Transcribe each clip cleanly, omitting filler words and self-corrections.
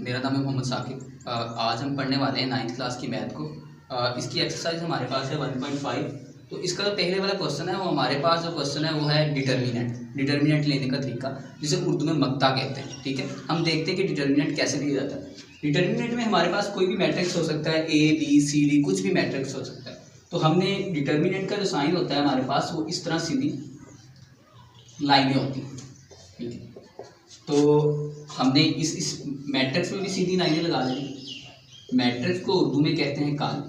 मेरा नाम है मोहम्मद साकिब। आज हम पढ़ने वाले हैं 9th क्लास की मैथ को। इसकी एक्सरसाइज हमारे पास है 1.5। तो इसका जो पहले वाला क्वेश्चन है वो हमारे पास जो क्वेश्चन है वो है डिटर्मिनेंट लेने का तरीका, जिसे उर्दू में मक्ता कहते हैं। ठीक है, हम देखते हैं कि डिटर्मिनेंट कैसे दिया जाता है। डिटर्मिनेंट में हमारे पास कोई भी मैट्रिक्स हो सकता है, ए बी सी डी, कुछ भी मैट्रिक्स हो सकता है। तो हमने डिटर्मिनेंट का जो साइन होता है हमारे पास वो इस तरह सीधी लाइनें होती हैं। ठीक है, तो हमने इस मैट्रिक्स में भी सीधी लाइनें लगा दी। मैट्रिक्स को उर्दू में कहते हैं काल।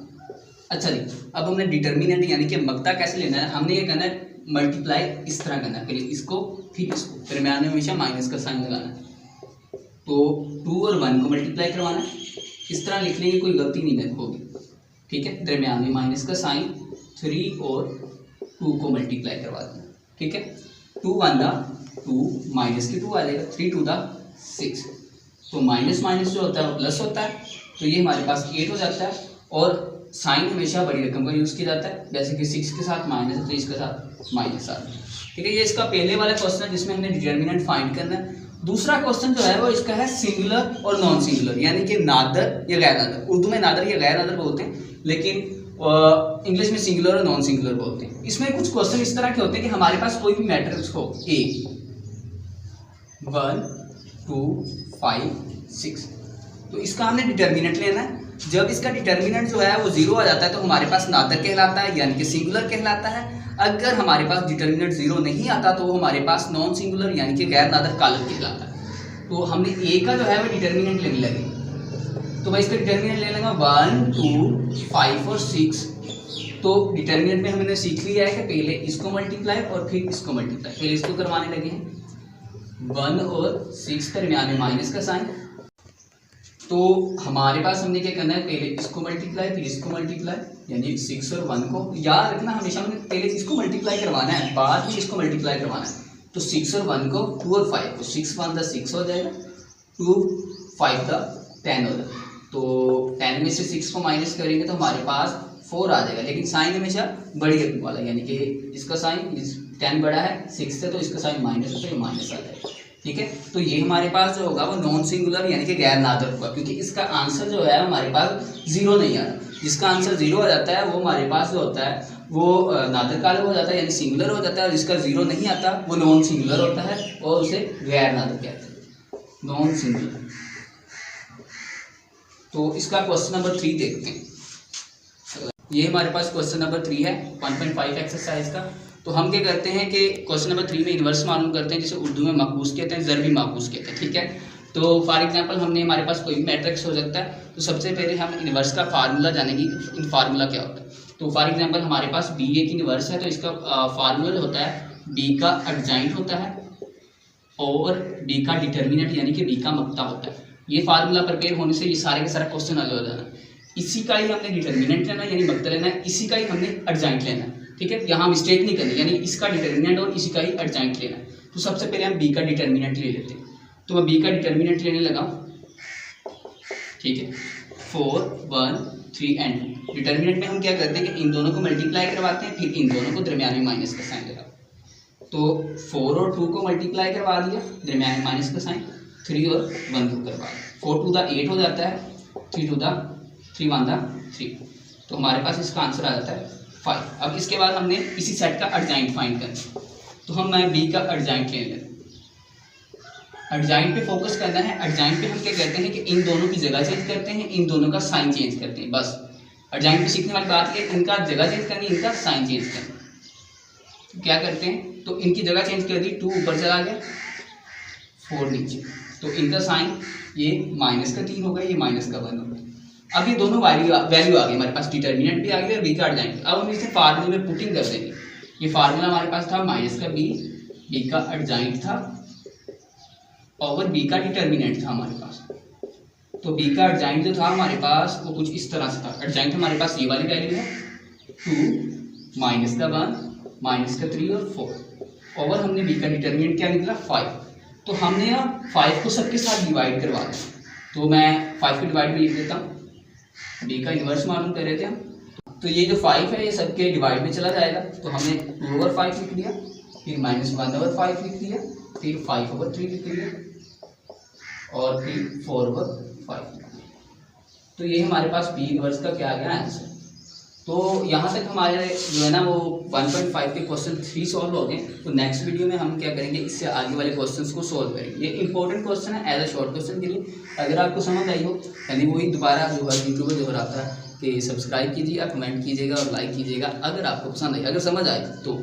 अच्छा जी, अब हमने डिटर्मिनेंट यानी कि मक्ता कैसे लेना है। हमने ये करना है मल्टीप्लाई इस तरह करना है, पहले इसको फिर इसको, दरम्यान में हमेशा माइनस का साइन लगाना है। तो 2 और 1 को मल्टीप्लाई करवाना है, इस तरह लिख लेंगे, कोई गलती नहीं होगी। ठीक है, दरम्यान में माइनस का साइन, 3 और 2 को मल्टीप्लाई करवा देना। ठीक है, 2 1 2 माइनस के 2 आ जाएगा, 3 2 6। तो माइनस माइनस जो होता है वो प्लस होता है, तो ये हमारे पास 8 हो जाता है। और साइन हमेशा बड़ी रकम का यूज़ किया जाता है, जैसे कि 6 के साथ माइनस है तो इसके साथ माइनस आ रहा है। ठीक है, ये इसका पहले वाला क्वेश्चन है जिसमें हमने डिटर्मिनेंट फाइंड करना है। दूसरा क्वेश्चन जो है वो इसका है सिंगुलर और नॉन सिंगुलर, यानी कि नादर या गैर नादर। उर्दू में नादर या गैर नादर बोलते हैं, लेकिन इंग्लिश में सिंगुलर और नॉन सिंगुलर बोलते हैं। इसमें कुछ क्वेश्चन इस तरह के होते हैं कि हमारे पास कोई भी मैट्रिक्स हो, ए 1 2 5 6, तो इसका हमने डिटर्मिनेंट लेना है। जब इसका डिटर्मिनेंट जो है वो 0 आ जाता है तो हमारे पास नादर कहलाता है, यानी कि सिंगुलर कहलाता है। अगर हमारे पास डिटर्मिनेंट 0 नहीं आता तो वो हमारे पास नॉन सिंगुलर यानी कि गैर नादर कालम कहलाता है। तो हमने ए का जो है वो डिटर्मिनेंट लेने लगे, तो मैं इसका डिटर्मिनेंट ले लूँगा 1 2 5 और 6। तो डिटर्मिनेंट में हमने सीख लिया है कि पहले इसको मल्टीप्लाई और फिर इसको मल्टीप्लाई, पहले इसको करवाने लगे हैं। 1 और 6 दरमियान में माइनस का साइन, तो हमारे पास हमने क्या करना है, पहले इसको मल्टीप्लाई फिर इसको मल्टीप्लाई, यानी 6 और 1 को याद रखना हमेशा, हमने पहले इसको मल्टीप्लाई करवाना है, बाद में इसको मल्टीप्लाई करवाना है। तो 6 और 1 को, 2 और 5 को, 6 1 6 हो जाएगा, 2 5 10 हो जाएगा। तो 10 में से 6 को माइनस करेंगे तो हमारे पास 4 आ जाएगा, लेकिन साइन हमेशा बड़ी रकम वाला, यानी कि इसका साइन 10 बड़ा है 6 से, तो इसका साइन माइनस है तो ये माइनस आ जाएगा। ठीक है, तो ये हमारे पास जो होगा वो नॉन सिंगुलर यानी कि गैर नादर होगा, क्योंकि इसका आंसर जो है हमारे पास 0 नहीं आ रहा। जिसका आंसर 0 आ जाता है वो हमारे पास जो होता है वो नादर कालम हो जाता है, यानी सिंगुलर हो जाता है। और जिसका 0 नहीं आता वो नॉन सिंगुलर होता है और उसे गैर नादर कहते हैं, नॉन सिंगुलर। तो इसका क्वेश्चन नंबर 3 देखते हैं। ये हमारे पास क्वेश्चन नंबर 3 है 1.5 एक्सरसाइज का। तो हम क्या करते हैं कि क्वेश्चन नंबर 3 में इन्वर्स मालूम करते हैं, जिसे उर्दू में माकूस कहते हैं, ज़रबी माकूस कहते हैं। ठीक है, तो फॉर एग्जांपल हमने हमारे पास कोई भी मैट्रिक्स हो सकता है, तो सबसे पहले हम इन्वर्स का फार्मूला जानेंगे, इन फार्मूला क्या होता है। तो फॉर एग्जांपल हमारे पास बी ए की इन्वर्स है, तो इसका फार्मूला होता है बी का एडजॉइंट होता है और बी का डिटर्मिनेंट यानी कि बी का मक्ता होता है। ये फार्मूला प्रिपेयर होने से ये सारे के सारा क्वेश्चन हल हो जाना। इसी का ही हमने डिटर्मिनेंट लेना है यानी मक्ता लेना है, इसी का ही हमने एडजॉइंट लेना है। ठीक है, यहाँ मिस्टेक नहीं करनी, यानी इसका डिटर्मिनेंट और इसी का ही एडजॉइंट लेना है। तो सबसे पहले हम बी का डिटर्मिनेंट ले लेते हैं, तो मैं बी का डिटर्मिनेंट लेने लगा। ठीक है, 4 1 3 एंड 2। डिटर्मिनेंट में हम क्या करते हैं कि इन दोनों को मल्टीप्लाई करवाते हैं, फिर इन दोनों को दरमियान में माइनस का साइन लगा। तो 4 और 2 को मल्टीप्लाई करवा दिया, दरमियान में माइनस का साइन, 3 और 1 को करवा दिया। 4 2 8 हो जाता है, 3 2 3 1 3। तो हमारे पास इसका आंसर आ जाता है 5। अब इसके बाद हमने इसी सेट का एडजॉइंट फाइंड करना, तो हम मैं बी का एडजॉइंट ले लें। एडजॉइंट पे फोकस करना है। एडजॉइंट पे हम क्या करते हैं कि इन दोनों की जगह चेंज करते हैं, इन दोनों का साइन चेंज करते हैं, बस। एडजॉइंट पे सीखने वाली बात है, इनका जगह चेंज करनी, इनका साइन चेंज करना। तो क्या करते हैं, तो इनकी जगह चेंज कर दी, 2 ऊपर चला गया 4 नीचे, तो इनका साइन ये माइनस का 3 होगा, ये माइनस का 1 होगा। अब ये दोनों वैल्यू आ गई हमारे पास, डिटर्मिनेंट भी आ गया और बी का एडजॉइंट। अब हम इसे फार्मूले में पुटिंग कर देंगे। ये फार्मूला हमारे पास था माइनस का बी का एडजॉइंट था और बी का डिटर्मिनेंट था हमारे पास। तो बी का एडजॉइंट जो था हमारे पास वो कुछ इस तरह से था। एडजॉइंट हमारे पास ये वाली वैल्यू है 2 माइनस का 1 माइनस का 3 और 4 ओवर हमने बी का डिटर्मिनेंट क्या निकला 5। तो हमने ना 5 को सबके साथ डिवाइड करवा दिया, तो मैं 5 को डिवाइड में लिख देता हूँ। बी का इन्वर्स मालूम कर रहे थे हम, तो ये जो 5 है ये सबके डिवाइड में चला जाएगा। तो हमने 2/5 लिख दिया, फिर -1/5 लिख दिया, फिर 5/3 लिख दिया। और 3 4 ओवर 5। तो ये हमारे पास पी इनवर्स का क्या आ गया आंसर। तो यहाँ तक हमारे जो है ना वो 1.5 के क्वेश्चन 3 सॉल्व हो गए। तो नेक्स्ट वीडियो में हम क्या करेंगे, इससे आगे वाले क्वेश्चंस को सॉल्व करेंगे। ये इंपॉर्टेंट क्वेश्चन है एज अ शॉर्ट क्वेश्चन के लिए। अगर आपको समझ आई हो, यानी वही दोबारा जो है यूट्यूब पर दोहराता है कि सब्सक्राइब कीजिएगा, कमेंट कीजिएगा और लाइक कीजिएगा अगर आपको पसंद आई, अगर समझ आए तो।